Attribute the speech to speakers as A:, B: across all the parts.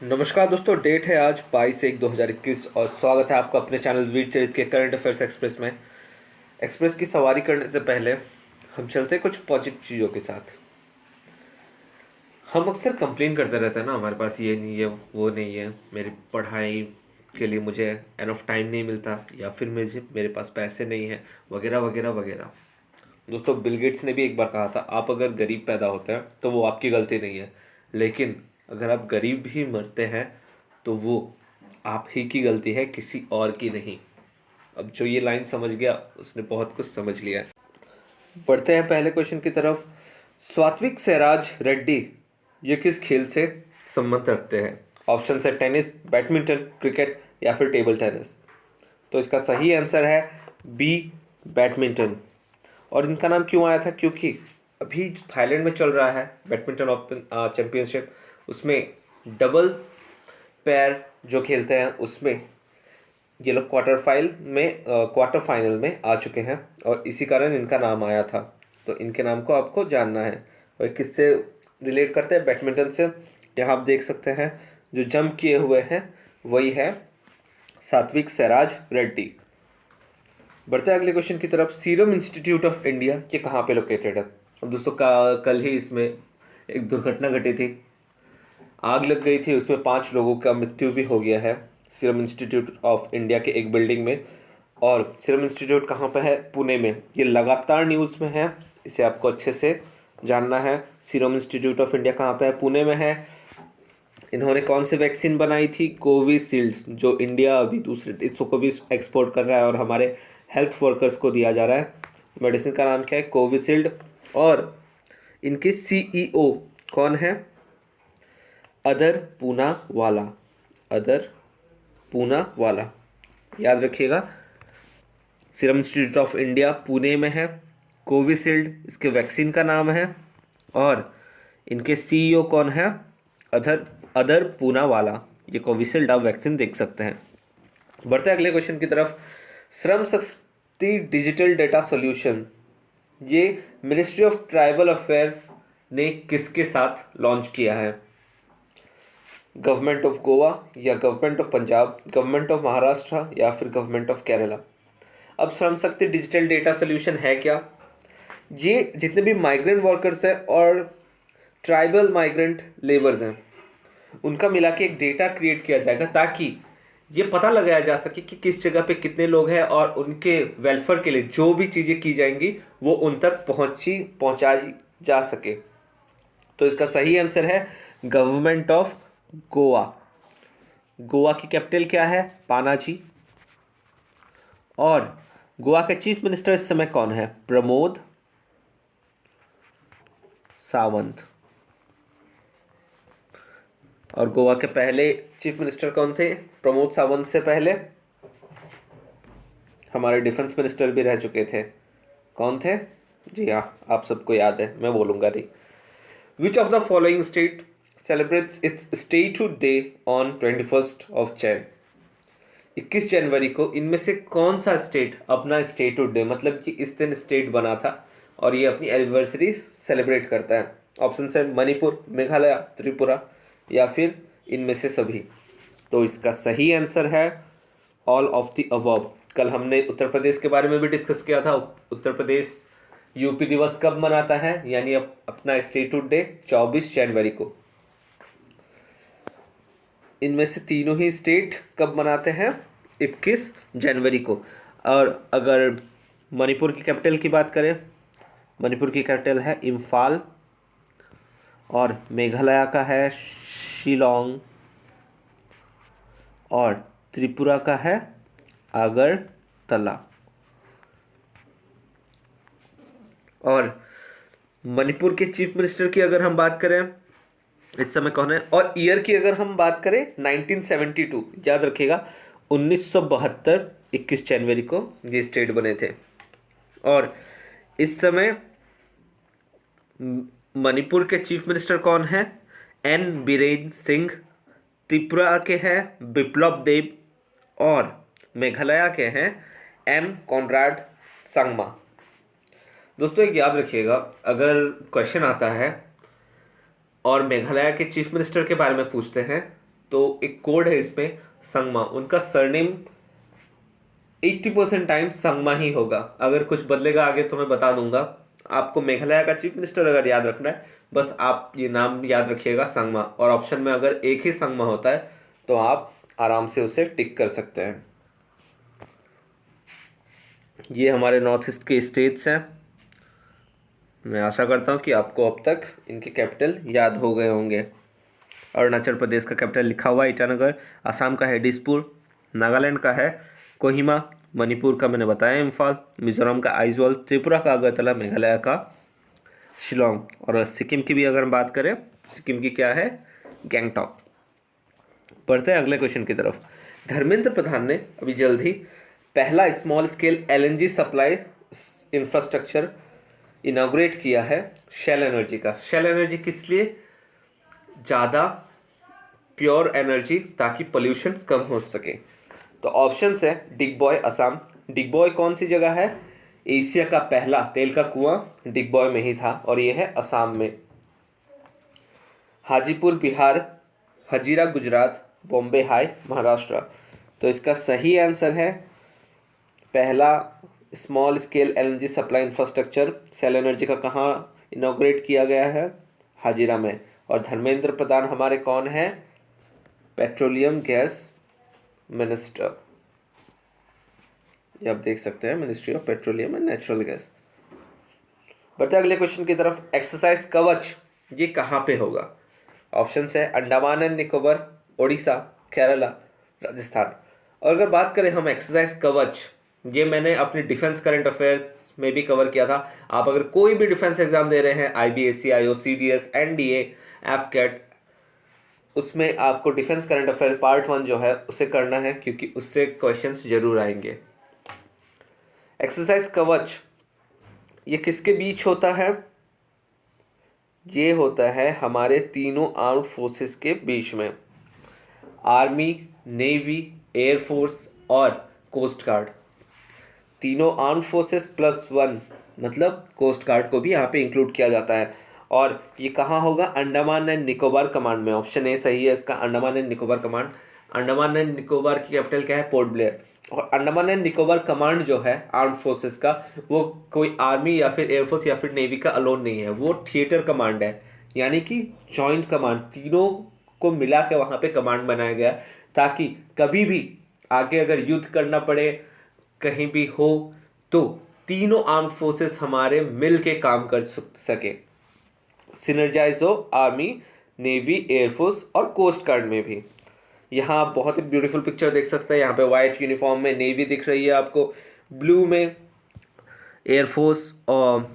A: नमस्कार दोस्तों, डेट है आज 22/1/2021 और स्वागत है आपका अपने चैनल वीर चरित के करंट अफेयर्स एक्सप्रेस में। एक्सप्रेस की सवारी करने से पहले हम चलते हैं कुछ पॉजिटिव चीज़ों के साथ। हम अक्सर कंप्लेन करते रहते हैं ना, हमारे पास ये नहीं है, वो नहीं है, मेरी पढ़ाई के लिए मुझे एनफ टाइम नहीं मिलता, या फिर मेरे पास पैसे नहीं हैं, वगैरह वगैरह वगैरह। दोस्तों, बिल गेट्स ने भी एक बार कहा था, आप अगर गरीब पैदा होते हैं तो वो आपकी गलती नहीं है, लेकिन अगर आप गरीब ही मरते हैं तो वो आप ही की गलती है, किसी और की नहीं। अब जो ये लाइन समझ गया उसने बहुत कुछ समझ लिया है। बढ़ते हैं पहले क्वेश्चन की तरफ। सात्विक साईराज रेड्डी ये किस खेल से संबंध रखते हैं? ऑप्शन है टेनिस, बैडमिंटन, क्रिकेट या फिर टेबल टेनिस। तो इसका सही आंसर है बी, बैडमिंटन। और इनका नाम क्यों आया था? क्योंकि अभी जो थाईलैंड में चल रहा है बैडमिंटन ओपन चैंपियनशिप, उसमें डबल पैर जो खेलते हैं उसमें ये लोग क्वार्टर फाइनल में आ चुके हैं और इसी कारण इनका नाम आया था। तो इनके नाम को आपको जानना है। और किससे रिलेट करते हैं? बैडमिंटन से। यहाँ आप देख सकते हैं जो जंप किए हुए हैं वही है सात्विक साईराज रेड्डी। बढ़ते हैं अगले क्वेश्चन की तरफ। सीरम इंस्टीट्यूट ऑफ इंडिया ये कहाँ पे लोकेटेड है? अब दोस्तों कल ही इसमें एक दुर्घटना घटी थी, आग लग गई थी, उसमें 5 लोगों का मृत्यु भी हो गया है सीरम इंस्टीट्यूट ऑफ इंडिया के एक बिल्डिंग में। और सीरम इंस्टीट्यूट कहाँ पे है? पुणे में। ये लगातार न्यूज़ में है, इसे आपको अच्छे से जानना है। सीरम इंस्टीट्यूट ऑफ इंडिया कहाँ पे है? पुणे में है। इन्होंने कौन सी वैक्सीन बनाई थी? कोविशील्ड, जो इंडिया अभी दूसरे देशों को भी एक्सपोर्ट कर रहा है और हमारे हेल्थ वर्कर्स को दिया जा रहा है। मेडिसिन का नाम क्या है? कोविशील्ड। और इनके सीईओ कौन है? अदर पूनावाला। अदर पूनावाला, याद रखिएगा। Serum institute of India Pune में है। कोविशील्ड इसके वैक्सीन का नाम है और इनके सीईओ कौन है? अदर पूनावाला। ये कोविशील्ड आप वैक्सीन देख सकते हैं। बढ़ते हैं अगले क्वेश्चन की तरफ। Shram Shakti digital data solution ये मिनिस्ट्री ऑफ ट्राइबल अफेयर्स ने किसके साथ लॉन्च किया है? गवर्नमेंट ऑफ गोवा या government of Punjab, government of Maharashtra या फिर गवर्नमेंट ऑफ केरला। अब Shram Shakti digital data solution है क्या? ये जितने भी माइग्रेंट वर्कर्स हैं और ट्राइबल माइग्रेंट लेबर्स हैं उनका मिला के एक डेटा क्रिएट किया जाएगा ताकि ये पता लगाया जा सके कि किस जगह पे कितने लोग हैं और उनके वेलफेयर के लिए जो भी चीज़ें की जाएंगी वो उन तक पहुंचाई जा सके। तो इसका सही आंसर है गवर्नमेंट ऑफ गोवा। गोवा की कैपिटल क्या है? पानाजी। और गोवा के चीफ मिनिस्टर इस समय कौन है? प्रमोद सावंत। और गोवा के पहले चीफ मिनिस्टर कौन थे? प्रमोद सावंत से पहले हमारे डिफेंस मिनिस्टर भी रह चुके थे। कौन थे? जी हाँ, आप सबको याद है, मैं बोलूँगा नहीं। Which of the following state celebrates its statehood day on 21st of Jan? 21 जनवरी को इनमें से कौन सा स्टेट अपना स्टेटहुड डे, मतलब कि इस दिन स्टेट बना था और ये अपनी एनिवर्सरी सेलिब्रेट करता है? ऑप्शन है मणिपुर, मेघालय, त्रिपुरा या फिर इनमें से सभी। तो इसका सही आंसर है ऑल ऑफ द अबव। कल हमने उत्तर प्रदेश के बारे में भी डिस्कस किया था। उत्तर प्रदेश यूपी दिवस कब मनाता है, यानी अपना स्टेटहुड डे 24 जनवरी को। इनमें से तीनों ही स्टेट कब मनाते हैं? 21 जनवरी को। और अगर मणिपुर की कैपिटल की बात करें, मणिपुर की कैपिटल है इम्फाल और मेघालय का है शिलोंग और त्रिपुरा का है अगरतला। और मणिपुर के चीफ मिनिस्टर की अगर हम बात करें इस समय कौन है? और ईयर की अगर हम बात करें 1972, याद रखिएगा 1972 21 जनवरी को ये स्टेट बने थे। और इस समय मणिपुर के चीफ मिनिस्टर कौन है? एन बीरेन सिंह। त्रिपुरा के हैं बिप्लब देब और मेघालय के हैं एम कॉनराड संगमा। दोस्तों एक याद रखिएगा, अगर क्वेश्चन आता है और मेघालय के चीफ मिनिस्टर के बारे में पूछते हैं तो एक कोड है इसमें संगमा, उनका सरनेम 80% टाइम संगमा ही होगा। अगर कुछ बदलेगा आगे तो मैं बता दूंगा। आपको मेघालय का चीफ मिनिस्टर अगर याद रखना है, बस आप ये नाम याद रखिएगा संगमा, और ऑप्शन में अगर एक ही संगमा होता है तो आप आराम से उसे टिक कर सकते हैं। ये हमारे नॉर्थ ईस्ट के स्टेट्स हैं। मैं आशा करता हूँ कि आपको अब तक इनके कैपिटल याद हो गए होंगे। अरुणाचल प्रदेश का कैपिटल लिखा हुआ है ईटानगर, असम का है दिसपुर, नागालैंड का है कोहिमा, मणिपुर का मैंने बताया इम्फाल, मिजोरम का आइजोल, त्रिपुरा का अगरतला, मेघालय का शिलोंग, और सिक्किम की भी अगर हम बात करें, सिक्किम की क्या है, गैंगटॉक। बढ़ते हैं अगले क्वेश्चन की तरफ। धर्मेंद्र प्रधान ने अभी जल्द ही पहला small scale LNG supply infrastructure inaugurate किया है शेल एनर्जी का। शेल एनर्जी किस लिए? ज़्यादा प्योर एनर्जी, ताकि पोल्यूशन कम हो सके। तो ऑप्शंस है डिगबॉय असम। डिगबॉय कौन सी जगह है? एशिया का पहला तेल का कुआं डिगबॉय में ही था, और ये है असम में। हाजीपुर बिहार, हजीरा गुजरात, बॉम्बे हाई महाराष्ट्र। तो इसका सही आंसर है पहला small scale LNG supply infrastructure Shell energy का कहाँ इनॉग्रेट किया गया है? हाजिरा में। और धर्मेंद्र प्रधान हमारे कौन है? Petroleum gas minister. ये आप देख सकते हैं, ministry of petroleum and natural gas. बढ़ते अगले क्वेश्चन की तरफ। एक्सरसाइज कवच ये कहाँ पे होगा? ऑप्शन है अंडमान एंड निकोबार, ओडिशा, केरला, राजस्थान। और अगर बात करें हम एक्सरसाइज कवच, ये मैंने अपने डिफेंस करंट अफेयर्स में भी कवर किया था। आप अगर कोई भी डिफेंस एग्जाम दे रहे हैं, IBSC, IOCDS, NDA, एफकेट, उसमें आपको डिफेंस करंट अफेयर पार्ट 1 जो है उसे करना है, क्योंकि उससे क्वेश्चंस जरूर आएंगे। एक्सरसाइज कवच ये किसके बीच होता है? ये होता है हमारे तीनों आर्म्ड फोर्सेस के बीच में, आर्मी, नेवी, एयरफोर्स और कोस्ट गार्ड। तीनों आर्म्ड फोर्सेस +1 मतलब कोस्ट गार्ड को भी यहाँ पे इंक्लूड किया जाता है। और ये कहाँ होगा? अंडमान एंड निकोबार कमांड में। ऑप्शन ए सही है इसका, Andaman and Nicobar command. Andaman and Nicobar की कैपिटल क्या है? Port Blair. और अंडमान एंड निकोबार कमांड जो है आर्म्ड फोर्सेस का, वो कोई आर्मी या फिर एयरफोर्स या फिर नेवी का अलोन नहीं है, वो थिएटर कमांड है, यानी कि जॉइंट कमांड, तीनों को मिला के वहाँ पे कमांड बनाया गया, ताकि कभी भी आगे अगर युद्ध करना पड़े कहीं भी हो तो तीनों आर्म्ड फोर्सेस हमारे मिल के काम कर सके, सिनर्जाइज हो आर्मी, नेवी, एयरफोर्स और कोस्ट गार्ड में भी। यहाँ आप बहुत ही ब्यूटीफुल पिक्चर देख सकते हैं। यहाँ पे वाइट यूनिफॉर्म में नेवी दिख रही है आपको, ब्लू में एयरफोर्स और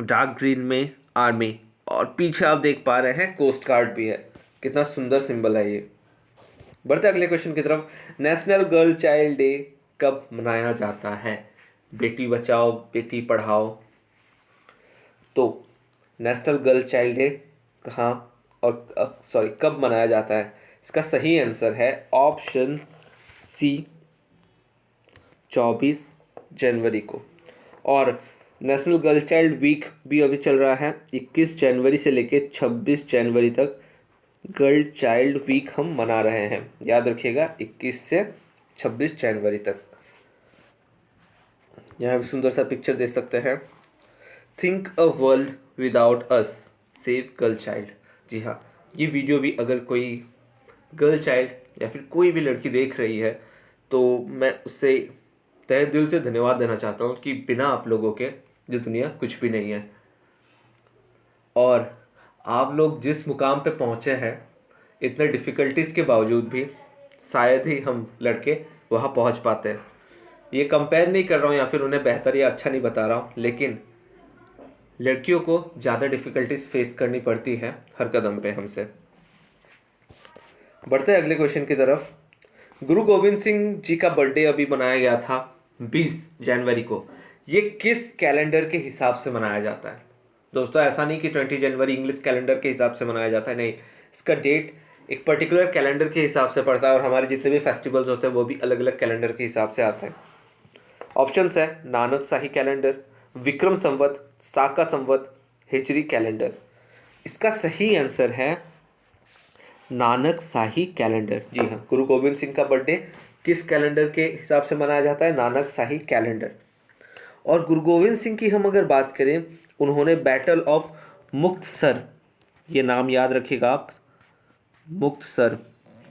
A: डार्क ग्रीन में आर्मी, और पीछे आप देख पा रहे हैं कोस्ट गार्ड भी है। कितना सुंदर सिंबल है ये। बढ़ते अगले क्वेश्चन की तरफ। नेशनल गर्ल चाइल्ड डे कब मनाया जाता है? बेटी बचाओ बेटी पढ़ाओ। तो नेशनल गर्ल चाइल्ड डे कहाँ और कब मनाया जाता है? इसका सही आंसर है ऑप्शन सी, 24 जनवरी को। और नेशनल गर्ल चाइल्ड वीक भी अभी चल रहा है, 21 जनवरी से लेकर 26 जनवरी तक गर्ल चाइल्ड वीक हम मना रहे हैं। याद रखिएगा, 21 से 26 जनवरी तक। यहाँ भी सुंदर सा पिक्चर देख सकते हैं। Think a world without us, save girl child. जी हाँ, ये वीडियो भी अगर कोई गर्ल चाइल्ड या फिर कोई भी लड़की देख रही है तो मैं उससे तहे दिल से धन्यवाद देना चाहता हूँ कि बिना आप लोगों के ये दुनिया कुछ भी नहीं है। और आप लोग जिस मुकाम पे पहुँचे हैं, इतने डिफ़िकल्टीज़ के बावजूद भी शायद ही हम लड़के वहाँ पहुँच पाते हैं। ये कंपेयर नहीं कर रहा हूँ या फिर उन्हें बेहतर या अच्छा नहीं बता रहा हूँ, लेकिन लड़कियों को ज़्यादा डिफ़िकल्टीज फेस करनी पड़ती है हर कदम पे हमसे। बढ़ते हैं अगले क्वेश्चन की तरफ। गुरु गोविंद सिंह जी का बर्थडे अभी मनाया गया था 20 जनवरी को। ये किस कैलेंडर के हिसाब से मनाया जाता है? दोस्तों, ऐसा नहीं कि 20 जनवरी इंग्लिश कैलेंडर के हिसाब से मनाया जाता है, नहीं। इसका डेट एक पर्टिकुलर कैलेंडर के हिसाब से पड़ता है, और हमारे जितने भी फेस्टिवल्स होते हैं वो भी अलग अलग कैलेंडर के हिसाब से आते हैं। ऑप्शंस है नानक शाही कैलेंडर, विक्रम संवत, साका संवत, हिजरी कैलेंडर। इसका सही आंसर है नानक शाही कैलेंडर। जी हाँ, गुरु गोविंद सिंह का बर्थडे किस कैलेंडर के हिसाब से मनाया जाता है? नानक शाही कैलेंडर। और गुरु गोविंद सिंह की हम अगर बात करें, उन्होंने बैटल ऑफ मुक्तसर, ये नाम याद रखिएगा आप, मुक्तसर,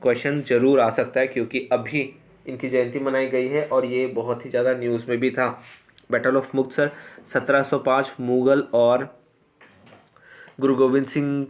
A: क्वेश्चन जरूर आ सकता है क्योंकि अभी इनकी जयंती मनाई गई है और ये बहुत ही ज़्यादा न्यूज़ में भी था। बैटल ऑफ मुक्तसर 1705 मुगल और गुरु गोविंद सिंह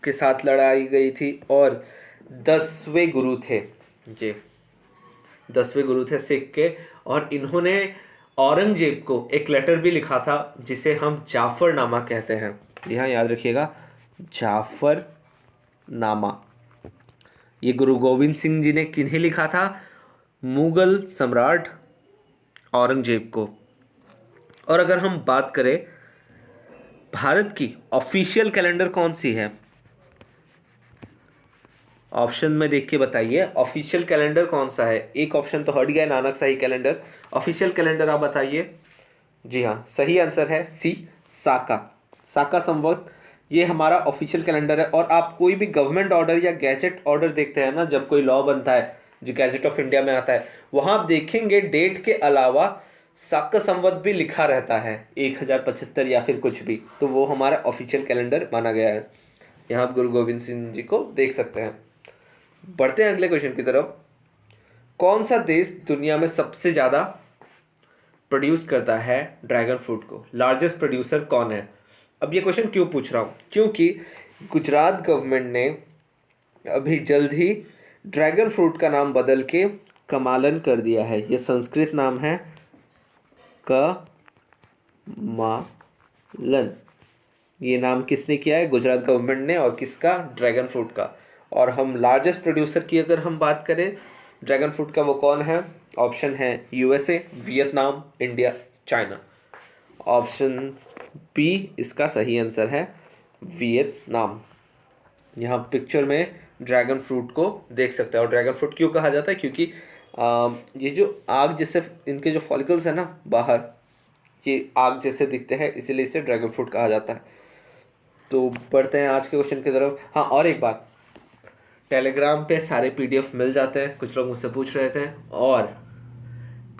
A: के साथ लड़ाई गई थी और 10वें गुरु थे ये, 10वें गुरु थे सिख के। और इन्होंने औरंगजेब को एक लेटर भी लिखा था जिसे हम जाफरनामा कहते हैं। यहाँ याद रखिएगा, जाफरनामा। ये गुरु गोविंद सिंह जी ने किन्हें लिखा था? मुगल सम्राट औरंगजेब को। और अगर हम बात करें भारत की ऑफिशियल कैलेंडर कौन सी है, ऑप्शन में देख के बताइए ऑफिशियल कैलेंडर कौन सा है। एक ऑप्शन तो हट गया, नानक शाही कैलेंडर। ऑफिशियल कैलेंडर आप बताइए। जी हाँ, सही आंसर है सी, साका। साका संवत ये हमारा ऑफिशियल कैलेंडर है। और आप कोई भी गवर्नमेंट ऑर्डर या गैजेट ऑर्डर देखते हैं ना, जब कोई लॉ बनता है जो गैजेट ऑफ इंडिया में आता है, वहाँ आप देखेंगे डेट के अलावा साका संवत भी लिखा रहता है, 1075 या फिर कुछ भी, तो वो हमारा ऑफिशियल कैलेंडर माना गया है। यहाँ आप गुरु गोविंद सिंह जी को देख सकते हैं। बढ़ते हैं अगले क्वेश्चन की तरफ। कौन सा देश दुनिया में सबसे ज़्यादा प्रोड्यूस करता है ड्रैगन फ्रूट को? लार्जेस्ट प्रोड्यूसर कौन है? अब ये क्वेश्चन क्यों पूछ रहा हूँ, क्योंकि गुजरात गवर्नमेंट ने अभी जल्द ही ड्रैगन फ्रूट का नाम बदल के कमालन कर दिया है। ये संस्कृत नाम है कमालन। ये नाम किसने किया है? गुजरात गवर्नमेंट ने। और किसका? ड्रैगन फ्रूट का। और हम लार्जेस्ट प्रोड्यूसर की अगर हम बात करें ड्रैगन फ्रूट का, वो कौन है? ऑप्शन है USA, Vietnam, India, China. Option B इसका सही आंसर है, वियतनाम। यहाँ पिक्चर में ड्रैगन फ्रूट को देख सकते हैं। और ड्रैगन फ्रूट क्यों कहा जाता है? क्योंकि ये जो आग जैसे इनके जो फॉलिकल्स है ना बाहर, ये आग जैसे दिखते हैं, इसीलिए इसे ड्रैगन फ्रूट कहा जाता है। तो बढ़ते हैं आज के क्वेश्चन की तरफ। हाँ, और एक बात, टेलीग्राम पे सारे पीडीएफ मिल जाते हैं, कुछ लोग मुझसे पूछ रहे थे। और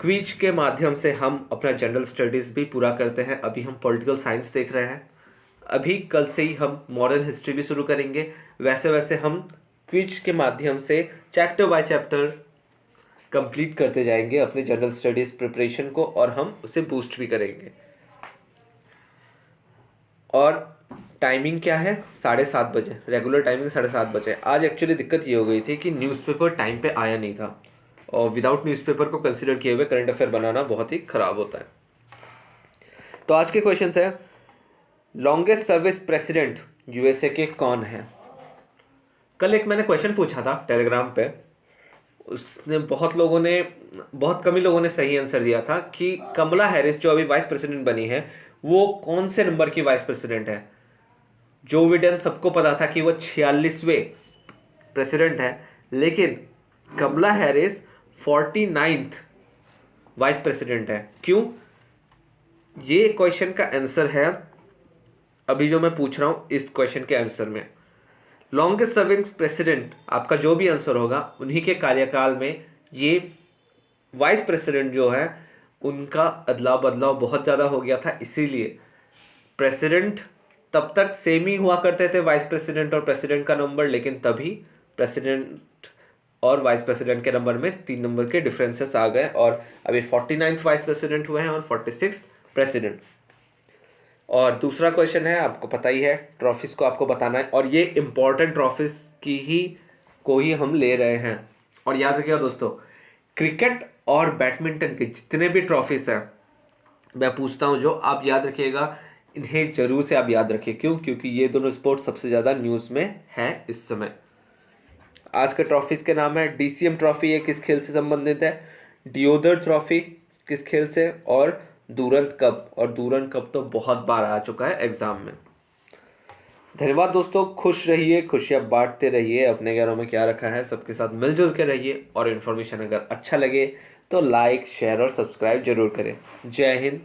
A: क्विज के माध्यम से हम अपना जनरल स्टडीज़ भी पूरा करते हैं। अभी हम पॉलिटिकल साइंस देख रहे हैं, अभी कल से ही हम मॉडर्न हिस्ट्री भी शुरू करेंगे। वैसे वैसे हम क्विज के माध्यम से चैप्टर बाय चैप्टर कंप्लीट करते जाएंगे अपने जनरल स्टडीज़ प्रिपरेशन को, और हम उसे बूस्ट भी करेंगे। और टाइमिंग क्या है? 7:30 बजे, रेगुलर टाइमिंग 7:30 बजे। आज एक्चुअली दिक्कत ये हो गई थी कि न्यूज़पेपर टाइम पे आया नहीं था, और विदाउट न्यूज़पेपर को कंसिडर किए हुए करंट अफेयर बनाना बहुत ही ख़राब होता है। तो आज के क्वेश्चन है, लॉन्गेस्ट सर्विस प्रेसिडेंट यूएसए के कौन है? कल एक मैंने क्वेश्चन पूछा था टेलीग्राम पे, उसने बहुत कम ही लोगों ने सही आंसर दिया था कि कमला हैरिस जो अभी वाइस प्रेसिडेंट बनी है, वो कौन से नंबर की वाइस प्रेसिडेंट है। जो बिडेन सबको पता था कि वो 46वें प्रेसिडेंट है, लेकिन कमला हैरिस 49th वाइस प्रेसिडेंट है। क्यों? ये क्वेश्चन का आंसर है अभी जो मैं पूछ रहा हूं, इस क्वेश्चन के आंसर में लॉन्गेस्ट सर्विंग प्रेसिडेंट, आपका जो भी आंसर होगा, उन्हीं के कार्यकाल में ये वाइस प्रेसिडेंट जो है उनका अदला बदलाव बहुत ज़्यादा हो गया था। इसीलिए प्रेसिडेंट तब तक सेम ही हुआ करते थे, वाइस प्रेसिडेंट और प्रेसिडेंट का नंबर, लेकिन तभी प्रेसिडेंट और वाइस प्रेसिडेंट के नंबर में 3 नंबर के डिफरेंसेस आ गए, और अभी 49th वाइस प्रेसिडेंट हुए हैं और 46th प्रेसिडेंट। और दूसरा क्वेश्चन है, आपको पता ही है, ट्रॉफीज को आपको बताना है, और ये इंपॉर्टेंट ट्रॉफीज की ही हम ले रहे हैं। और याद रखिएगा दोस्तों, क्रिकेट और बैडमिंटन के जितने भी ट्रॉफीज हैं मैं पूछता हूँ, जो आप याद रखिएगा, इन्हें जरूर से आप याद रखिए। क्यों? क्योंकि ये दोनों स्पोर्ट सबसे ज़्यादा न्यूज़ में है इस समय। आज के ट्रॉफीज के नाम है, डीसीएम ट्रॉफी ये किस खेल से संबंधित है, डियोदर ट्रॉफी किस खेल से, और दूरंत कप। और दूरंत कप तो बहुत बार आ चुका है एग्जाम में। धन्यवाद दोस्तों, खुश रहिए, खुशियाँ बांटते रहिए, अपने घरों में क्या रखा है सबके साथ मिलजुल के रहिए। और इन्फॉर्मेशन अगर अच्छा लगे तो लाइक, शेयर और सब्सक्राइब जरूर करें। जय हिंद,